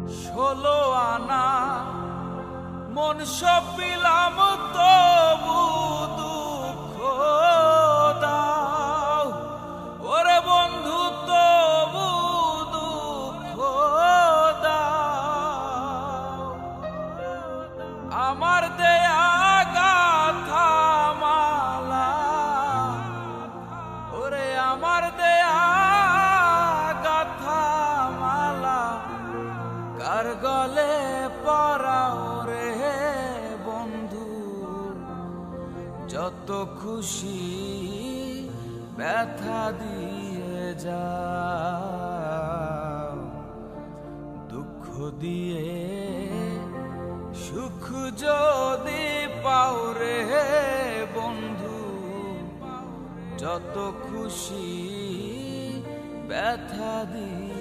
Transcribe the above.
16 আনা মন সপিলাম তবু দুঃখ দাও ওরে বন্ধু তবু দুঃখ দাও আমার দেয়া গাথা মালা ওরে আমার দেয়া গাথা মালা কার গলে পরাও রে বন্ধু যত খুশি ব্যথা দিয়ে যাও দুঃখ দিয়ে সুখ যদি পাও রে বন্ধু যত খুশি ব্যথা দিয়ে